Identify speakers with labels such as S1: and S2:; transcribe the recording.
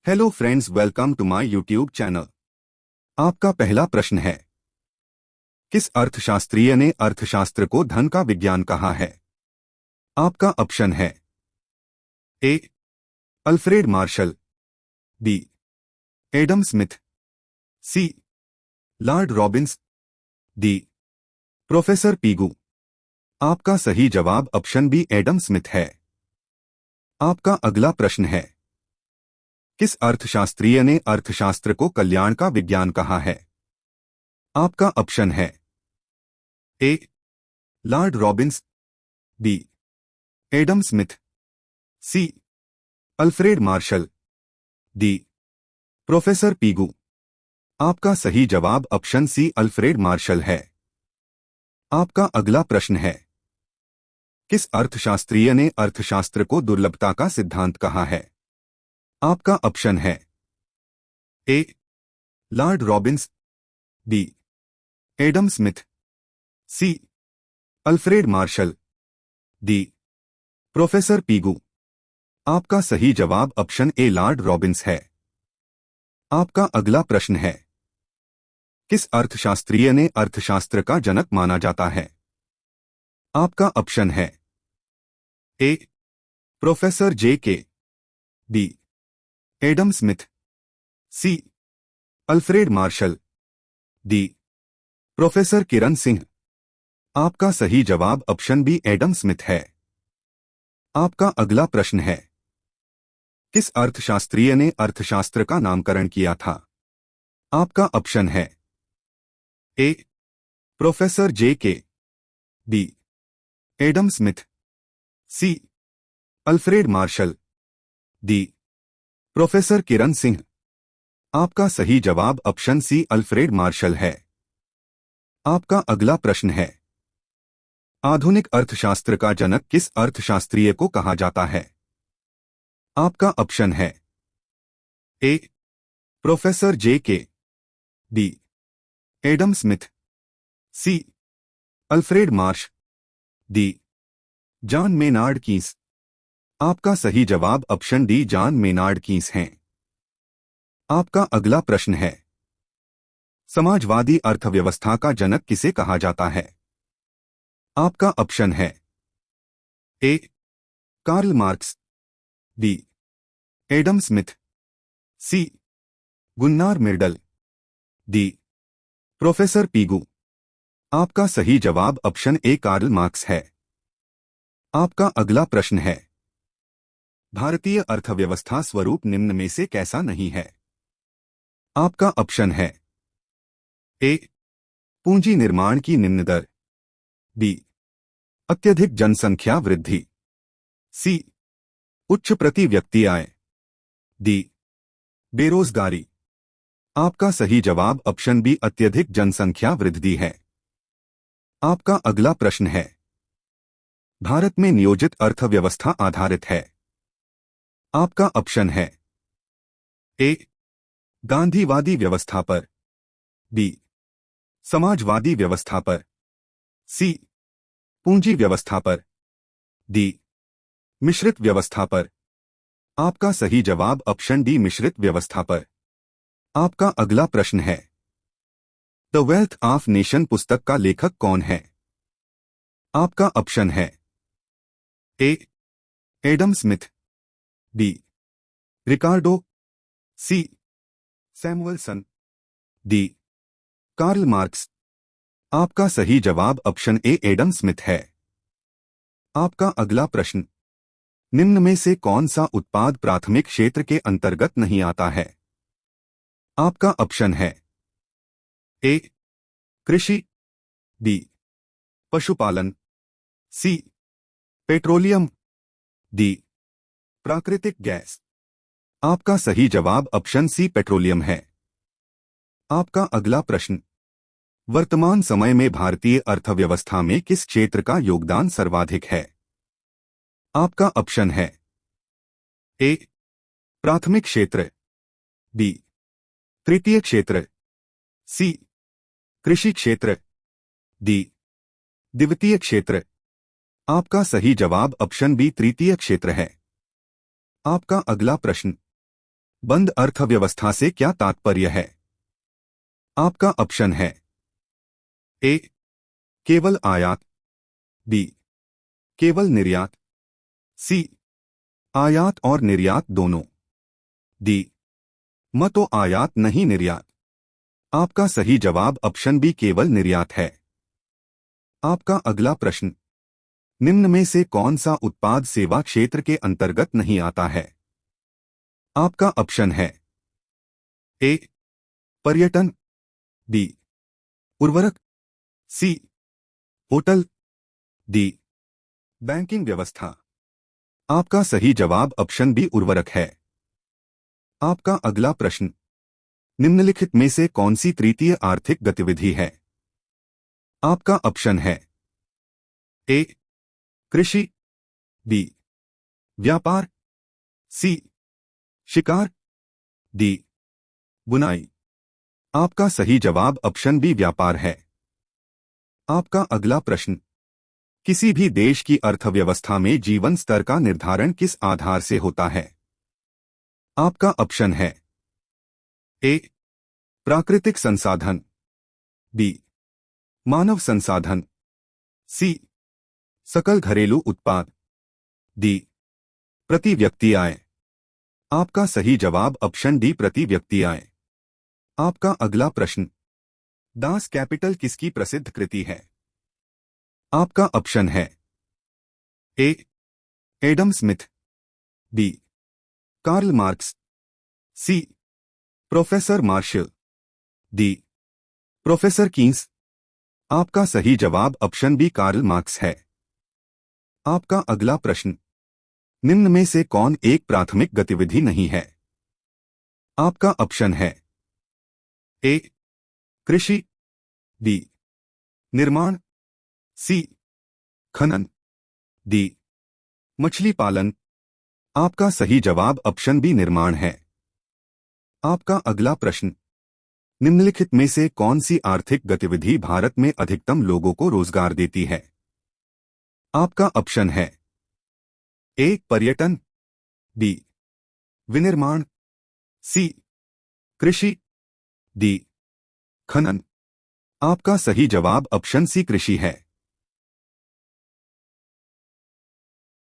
S1: Hello friends, welcome to my YouTube channel. आपका पहला प्रश्न है, किस अर्थशास्त्रीय ने अर्थशास्त्र को धन का विज्ञान कहा है? आपका ऑप्शन है A. Alfred Marshall, B. Adam Smith, C. Lord Robbins, D. Professor Pigou. आपका सही जवाब ऑप्शन बी एडम स्मिथ है। आपका अगला प्रश्न है, किस अर्थशास्त्रीय ने अर्थशास्त्र को कल्याण का विज्ञान कहा है? आपका ऑप्शन है A. Lord Robbins, B. Adam Smith, C. Alfred Marshall, D. Professor Pigou. आपका सही जवाब ऑप्शन सी अल्फ्रेड मार्शल है। आपका अगला प्रश्न है, किस अर्थशास्त्रीय ने अर्थशास्त्र को दुर्लभता का सिद्धांत कहा है? आपका ऑप्शन है A. Lord Robbins, B. Adam Smith, C. Alfred Marshall, D. Professor Pigou. आपका सही जवाब ऑप्शन ए लॉर्ड रॉबिन्स है। आपका अगला प्रश्न है, किस अर्थशास्त्रीय ने अर्थशास्त्र का जनक माना जाता है? आपका ऑप्शन है ए. Professor J K, B. Adam Smith, C. Alfred Marshall, D. Professor Kiran Singh. आपका सही जवाब ऑप्शन बी एडम स्मिथ है। आपका अगला प्रश्न है, किस अर्थशास्त्रीय ने अर्थशास्त्र का नामकरण किया था? आपका ऑप्शन है ए. Professor J K, B. Adam Smith, C. Alfred Marshall, D. Professor Kiran Singh. आपका सही जवाब ऑप्शन सी अल्फ्रेड मार्शल है। आपका अगला प्रश्न है, आधुनिक अर्थशास्त्र का जनक किस अर्थशास्त्रीय को कहा जाता है? आपका ऑप्शन है ए. Professor J K, B. Adam Smith, C. Alfred Marsh, D. John Maynard Keynes. आपका सही जवाब option D John Maynard Keynes हैं। आपका अगला प्रश्न है, समाजवादी अर्थव्यवस्था का जनक किसे कहा जाता है? आपका ऑप्शन है A. Karl Marx, B. Adam Smith, C. Gunnar Myrdal, D. Professor Pigou. आपका सही जवाब ऑप्शन ए कार्ल मार्क्स है। आपका अगला प्रश्न है, भारतीय अर्थव्यवस्था स्वरूप निम्न में से कैसा नहीं है? आपका ऑप्शन है ए. पूंजी निर्माण की निम्न दर, बी. अत्यधिक जनसंख्या वृद्धि, सी. उच्च प्रति व्यक्ति आय, डी. बेरोजगारी। आपका सही जवाब ऑप्शन बी अत्यधिक जनसंख्या वृद्धि है। आपका अगला प्रश्न है, भारत में नियोजित अर्थव्यवस्था आधारित है। आपका ऑप्शन है ए. गांधीवादी व्यवस्था पर, बी. समाजवादी व्यवस्था पर, सी. पूंजी व्यवस्था पर, डी. मिश्रित व्यवस्था पर। आपका सही जवाब ऑप्शन डी मिश्रित व्यवस्था पर। आपका अगला प्रश्न है, द वेल्थ ऑफ नेशन पुस्तक का लेखक कौन है? आपका ऑप्शन है A. Adam Smith, B. Ricardo, C. Samuelson, D. Karl Marx. आपका सही जवाब ऑप्शन ए एडम स्मिथ है। आपका अगला प्रश्न, निम्न में से कौन सा उत्पाद प्राथमिक क्षेत्र के अंतर्गत नहीं आता है? आपका ऑप्शन है ए. कृषि, बी. पशुपालन, सी. Petroleum, D. प्राकृतिक गैस। आपका सही जवाब ऑप्शन सी पेट्रोलियम है। आपका अगला प्रश्न, वर्तमान समय में भारतीय अर्थव्यवस्था में किस क्षेत्र का योगदान सर्वाधिक है? आपका ऑप्शन है ए. प्राथमिक क्षेत्र, बी. तृतीय क्षेत्र, सी. कृषि क्षेत्र, डी. द्वितीय क्षेत्र। आपका सही जवाब ऑप्शन बी तृतीय क्षेत्र है। आपका अगला प्रश्न, बंद अर्थव्यवस्था से क्या तात्पर्य है? आपका ऑप्शन है ए केवल आयात, बी केवल निर्यात, सी आयात और निर्यात दोनों, डी तो आयात नहीं निर्यात। आपका सही जवाब ऑप्शन बी केवल निर्यात है। आपका अगला प्रश्न, निम्न में से कौन सा उत्पाद सेवा क्षेत्र के अंतर्गत नहीं आता है? आपका ऑप्शन है ए पर्यटन, बी उर्वरक, सी होटल, डी बैंकिंग व्यवस्था। आपका सही जवाब ऑप्शन बी उर्वरक है। आपका अगला प्रश्न, निम्नलिखित में से कौन सी तृतीय आर्थिक गतिविधि है? आपका ऑप्शन है ए कृषि, बी व्यापार, सी शिकार, डी बुनाई। आपका सही जवाब ऑप्शन बी व्यापार है। आपका अगला प्रश्न, किसी भी देश की अर्थव्यवस्था में जीवन स्तर का निर्धारण किस आधार से होता है? आपका ऑप्शन है ए प्राकृतिक संसाधन, बी मानव संसाधन, सी सकल घरेलू उत्पाद, डी प्रति व्यक्ति आय। आपका सही जवाब ऑप्शन डी प्रति व्यक्ति आय। आपका अगला प्रश्न, दास कैपिटल किसकी प्रसिद्ध कृति है? आपका ऑप्शन है A Adam Smith, B Karl Marx, C professor Marshall, D professor Keynes. आपका सही जवाब ऑप्शन बी कार्ल मार्क्स है। आपका अगला प्रश्न, निम्न में से कौन एक प्राथमिक गतिविधि नहीं है? आपका ऑप्शन है ए कृषि, बी निर्माण, सी खनन, डी मछली पालन। आपका सही जवाब ऑप्शन बी निर्माण है। आपका अगला प्रश्न, निम्नलिखित में से कौन सी आर्थिक गतिविधि भारत में अधिकतम लोगों को रोजगार देती है? आपका ऑप्शन है ए पर्यटन, बी विनिर्माण, सी कृषि, डी खनन। आपका सही जवाब ऑप्शन सी कृषि है।